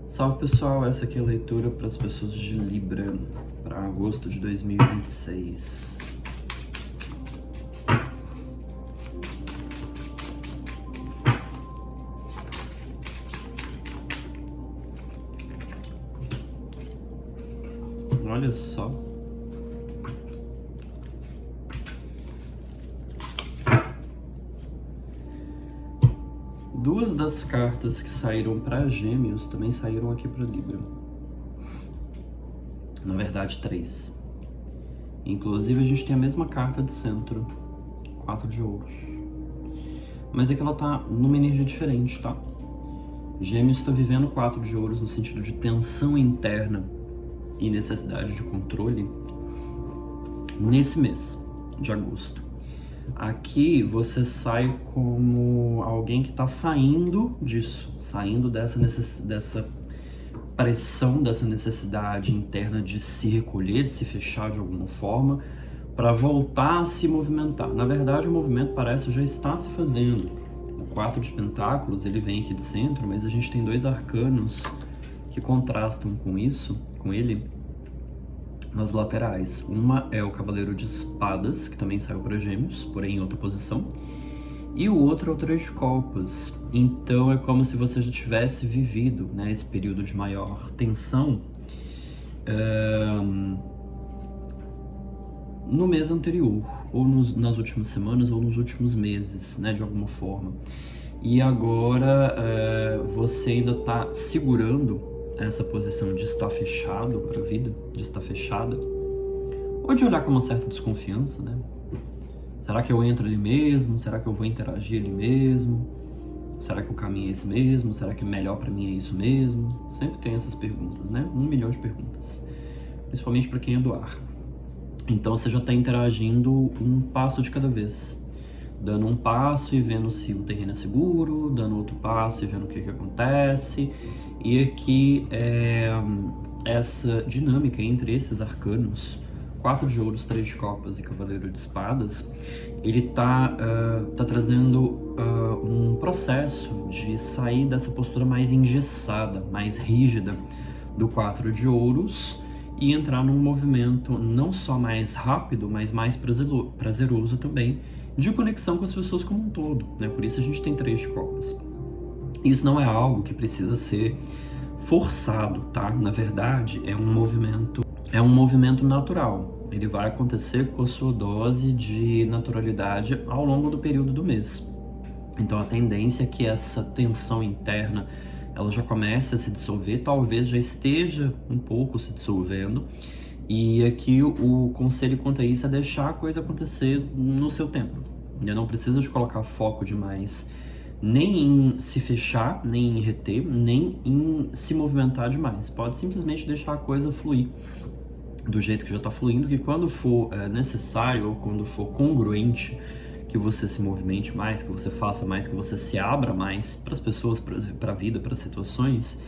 Salve pessoal, essa aqui é a leitura para as pessoas de Libra para agosto de 2026. Olha só. Duas das cartas que saíram para Gêmeos também saíram aqui para Libra. Na verdade, 3. Inclusive, a gente tem a mesma carta de centro, 4 de ouros. Mas é que ela tá numa energia diferente, tá? Gêmeos está vivendo 4 de ouros no sentido de tensão interna e necessidade de controle nesse mês de agosto. Aqui você sai como alguém que está saindo disso, saindo dessa pressão, dessa necessidade interna de se recolher, de se fechar de alguma forma, para voltar a se movimentar. Na verdade, o movimento parece já estar se fazendo. O 4 de Pentáculos, ele vem aqui de centro, mas a gente tem 2 arcanos que contrastam com isso, com ele, nas laterais. Uma é o Cavaleiro de Espadas, que também saiu para Gêmeos, porém em outra posição. E o outro é o 3 de Copas. Então é como se você já tivesse vivido, né, esse período de maior tensão no mês anterior, ou nas últimas semanas, ou nos últimos meses, né, de alguma forma. E agora você ainda está segurando essa posição de estar fechado para a vida, de estar fechada, ou de olhar com uma certa desconfiança, né? Será que eu entro ali mesmo? Será que eu vou interagir ali mesmo? Será que o caminho é esse mesmo? Será que melhor para mim é isso mesmo? Sempre tem essas perguntas, né? 1 milhão de perguntas, principalmente para quem é do ar. Então você já está interagindo um passo de cada vez, dando um passo e vendo se o terreno é seguro, dando outro passo e vendo o que acontece. E aqui essa dinâmica entre esses arcanos, 4 de ouros, 3 de copas e Cavaleiro de Espadas, ele tá trazendo um processo de sair dessa postura mais engessada, mais rígida do 4 de ouros e entrar num movimento não só mais rápido, mas mais prazeroso também, de conexão com as pessoas como um todo, né? Por isso a gente tem 3 de copas. Isso não é algo que precisa ser forçado, tá? Na verdade, é um movimento natural. Ele vai acontecer com a sua dose de naturalidade ao longo do período do mês. Então a tendência é que essa tensão interna ela já comece a se dissolver, talvez já esteja um pouco se dissolvendo. E aqui o conselho quanto a isso é deixar a coisa acontecer no seu tempo. Não precisa de colocar foco demais nem em se fechar, nem em reter, nem em se movimentar demais. Pode simplesmente deixar a coisa fluir do jeito que já está fluindo, que quando for necessário ou quando for congruente, que você se movimente mais, que você faça mais, que você se abra mais para as pessoas, para a vida, para as situações,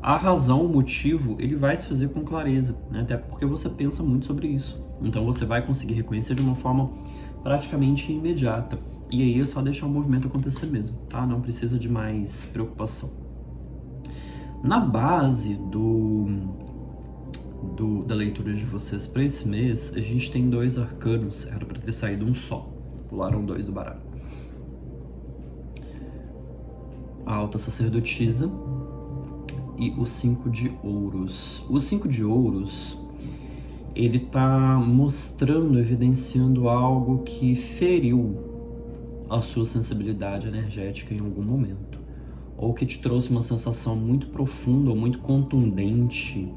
a razão, o motivo, ele vai se fazer com clareza, né? Até porque você pensa muito sobre isso. Então você vai conseguir reconhecer de uma forma praticamente imediata. E aí é só deixar o movimento acontecer mesmo, tá? Não precisa de mais preocupação. Na base da leitura de vocês para esse mês, a gente tem 2 arcanos, era para ter saído um só. Pularam 2 do baralho. A Alta Sacerdotisa e o 5 de ouros. O 5 de ouros, ele tá mostrando, evidenciando algo que feriu a sua sensibilidade energética em algum momento, ou que te trouxe uma sensação muito profunda ou muito contundente,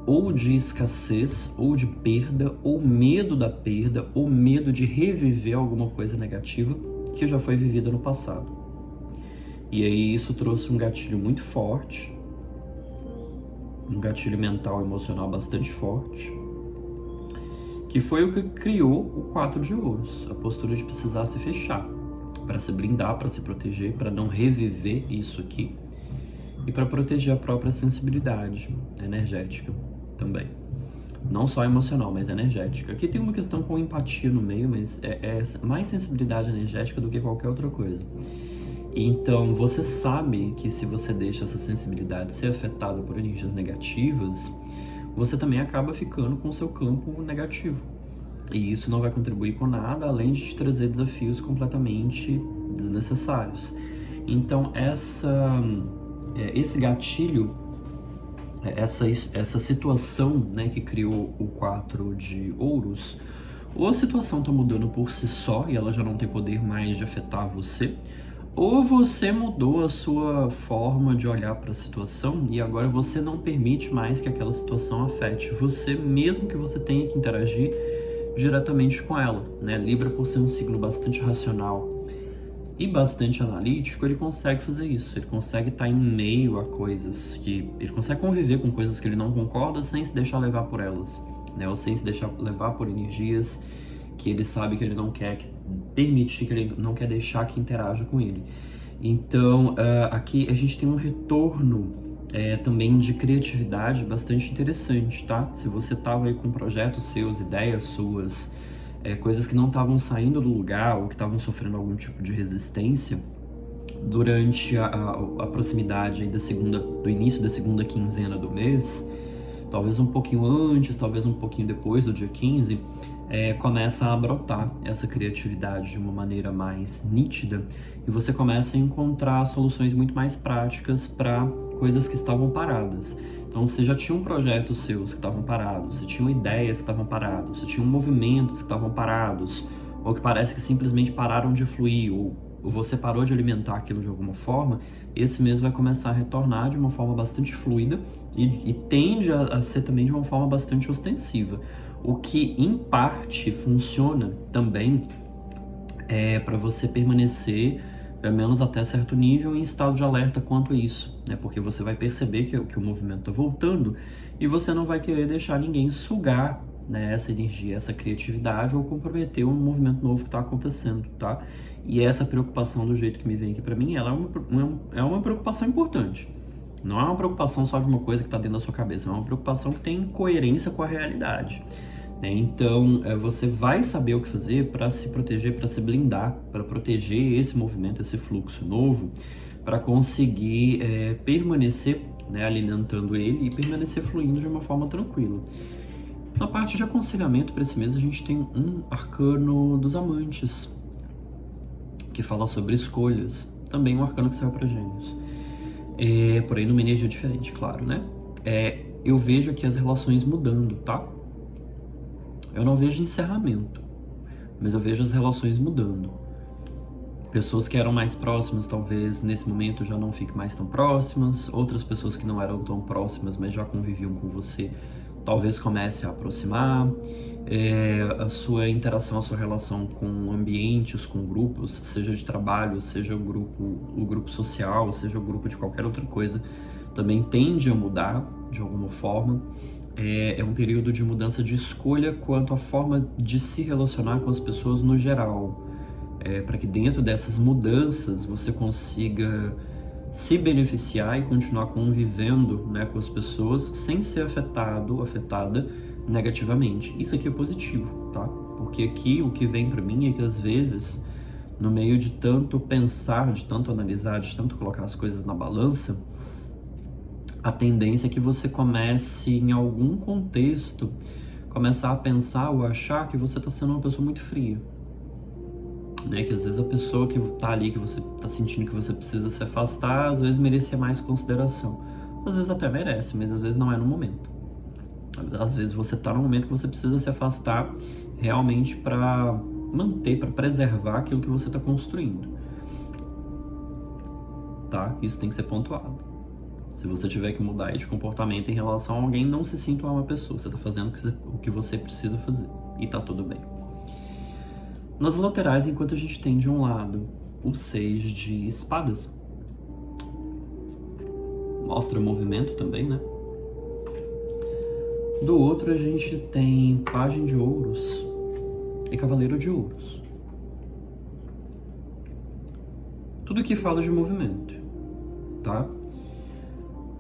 ou de escassez, ou de perda, ou medo da perda, ou medo de reviver alguma coisa negativa que já foi vivida no passado. E aí isso trouxe um gatilho muito forte, um gatilho mental e emocional bastante forte, que foi o que criou o 4 de ouros, a postura de precisar se fechar, para se blindar, para se proteger, para não reviver isso aqui, e para proteger a própria sensibilidade energética também. Não só emocional, mas energética. Aqui tem uma questão com empatia no meio, mas é mais sensibilidade energética do que qualquer outra coisa. Então, você sabe que se você deixa essa sensibilidade ser afetada por energias negativas, você também acaba ficando com o seu campo negativo. E isso não vai contribuir com nada, além de te trazer desafios completamente desnecessários. Então, esse gatilho, essa situação, né, que criou o 4 de ouros, ou a situação está mudando por si só e ela já não tem poder mais de afetar você, ou você mudou a sua forma de olhar para a situação e agora você não permite mais que aquela situação afete você, mesmo que você tenha que interagir diretamente com ela, né? Libra, por ser um signo bastante racional e bastante analítico, ele consegue fazer isso. Ele consegue estar em meio a coisas que... Ele consegue conviver com coisas que ele não concorda sem se deixar levar por elas, né? Ou sem se deixar levar por energias que ele sabe que ele não quer permitir, que ele não quer deixar que interaja com ele. Então, aqui a gente tem um retorno também de criatividade bastante interessante, tá? Se você tava aí com projetos seus, ideias suas, coisas que não estavam saindo do lugar ou que estavam sofrendo algum tipo de resistência, durante a proximidade aí do início da segunda quinzena do mês, talvez um pouquinho antes, talvez um pouquinho depois do dia 15, começa a brotar essa criatividade de uma maneira mais nítida e você começa a encontrar soluções muito mais práticas para coisas que estavam paradas. Então, você já tinha projetos seus que estavam parados, você tinha ideias que estavam paradas, você tinha movimentos que estavam parados, ou que parece que simplesmente pararam de fluir, ou você parou de alimentar aquilo de alguma forma, esse mês vai começar a retornar de uma forma bastante fluida e tende a ser também de uma forma bastante ostensiva. O que, em parte, funciona também para você permanecer, pelo menos até certo nível, em estado de alerta quanto a isso, né? Porque você vai perceber que o movimento está voltando e você não vai querer deixar ninguém sugar, né, essa energia, essa criatividade ou comprometer um movimento novo que está acontecendo, tá? E essa preocupação, do jeito que me vem aqui para mim, ela é uma preocupação importante. Não é uma preocupação só de uma coisa que está dentro da sua cabeça, é uma preocupação que tem coerência com a realidade. Então, você vai saber o que fazer para se proteger, para se blindar, para proteger esse movimento, esse fluxo novo, para conseguir permanecer, né, alimentando ele e permanecer fluindo de uma forma tranquila. Na parte de aconselhamento para esse mês, a gente tem um arcano dos amantes, que fala sobre escolhas. Também um arcano que saiu para Gêmeos. Porém, numa energia diferente, claro, né? Eu vejo aqui as relações mudando, tá? Eu não vejo encerramento, mas eu vejo as relações mudando. Pessoas que eram mais próximas, talvez nesse momento já não fiquem mais tão próximas. Outras pessoas que não eram tão próximas, mas já conviviam com você, talvez comece a aproximar. A sua interação, a sua relação com ambientes, com grupos, seja de trabalho, seja o grupo social, seja o grupo de qualquer outra coisa, também tende a mudar de alguma forma. É um período de mudança de escolha quanto à forma de se relacionar com as pessoas no geral, para que dentro dessas mudanças você consiga se beneficiar e continuar convivendo, né, com as pessoas sem ser afetada negativamente. Isso aqui é positivo, tá? Porque aqui o que vem para mim é que às vezes, no meio de tanto pensar, de tanto analisar, de tanto colocar as coisas na balança, a tendência é que você comece, em algum contexto, começar a pensar ou achar que você está sendo uma pessoa muito fria. Né? Que às vezes a pessoa que está ali, que você está sentindo que você precisa se afastar, às vezes merecia mais consideração. Às vezes até merece, mas às vezes não é no momento. Às vezes você está no momento que você precisa se afastar realmente para manter, para preservar aquilo que você está construindo. Tá? Isso tem que ser pontuado. Se você tiver que mudar de comportamento em relação a alguém, não se sinta uma pessoa. Você está fazendo o que você precisa fazer. E tá tudo bem. Nas laterais, enquanto a gente tem de um lado o 6 de espadas, mostra movimento também, né? Do outro a gente tem Pajem de Ouros e Cavaleiro de Ouros. Tudo que fala de movimento, tá?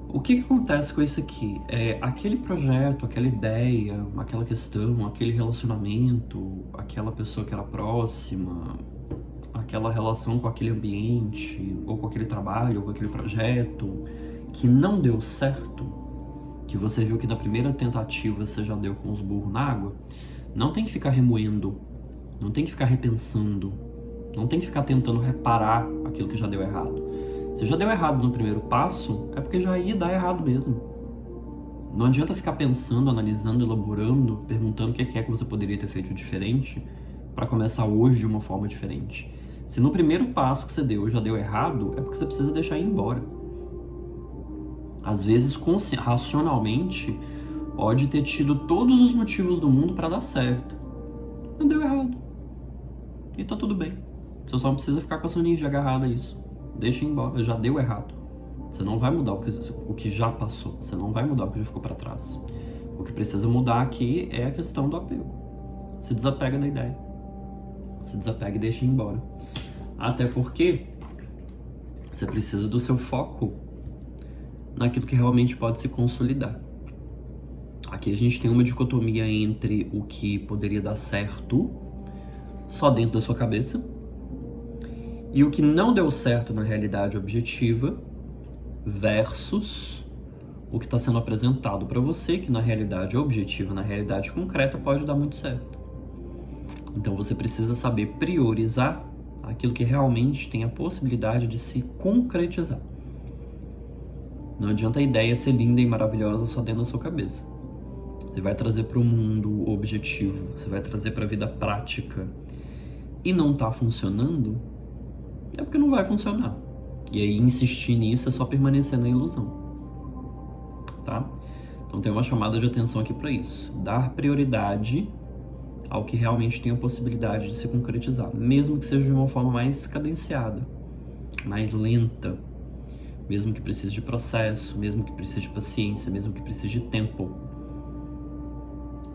O que acontece com isso aqui? Aquele projeto, aquela ideia, aquela questão, aquele relacionamento, aquela pessoa que era próxima, aquela relação com aquele ambiente, ou com aquele trabalho, ou com aquele projeto, que não deu certo, que você viu que na primeira tentativa você já deu com os burros na água, não tem que ficar remoendo, não tem que ficar repensando, não tem que ficar tentando reparar aquilo que já deu errado. Se já deu errado no primeiro passo, é porque já ia dar errado mesmo. Não adianta ficar pensando, analisando, elaborando, perguntando o que é que você poderia ter feito diferente para começar hoje de uma forma diferente. Se no primeiro passo que você deu já deu errado, é porque você precisa deixar ir embora. Às vezes, racionalmente, pode ter tido todos os motivos do mundo para dar certo, mas deu errado. E tá tudo bem. Você só não precisa ficar com a sua energia agarrada a isso. Deixa ir embora, já deu errado. Você não vai mudar o que já passou. Você não vai mudar o que já ficou para trás. O que precisa mudar aqui é a questão do apego. Se desapega da ideia. Se desapega e deixa ir embora. Até porque você precisa do seu foco naquilo que realmente pode se consolidar. Aqui a gente tem uma dicotomia entre o que poderia dar certo só dentro da sua cabeça e o que não deu certo na realidade objetiva versus o que está sendo apresentado para você, que na realidade objetiva, na realidade concreta, pode dar muito certo. Então você precisa saber priorizar aquilo que realmente tem a possibilidade de se concretizar. Não adianta a ideia ser linda e maravilhosa só dentro da sua cabeça. Você vai trazer para o mundo objetivo, você vai trazer para a vida prática e não está funcionando, é porque não vai funcionar. E aí insistir nisso é só permanecer na ilusão, tá? Então tem uma chamada de atenção aqui para isso. Dar prioridade ao que realmente tem a possibilidade de se concretizar, mesmo que seja de uma forma mais cadenciada, mais lenta, mesmo que precise de processo, mesmo que precise de paciência, mesmo que precise de tempo.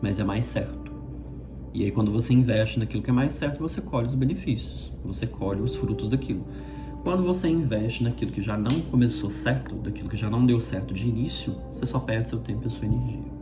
Mas é mais certo. E aí quando você investe naquilo que é mais certo, você colhe os benefícios, você colhe os frutos daquilo. Quando você investe naquilo que já não começou certo, daquilo que já não deu certo de início, você só perde seu tempo e a sua energia.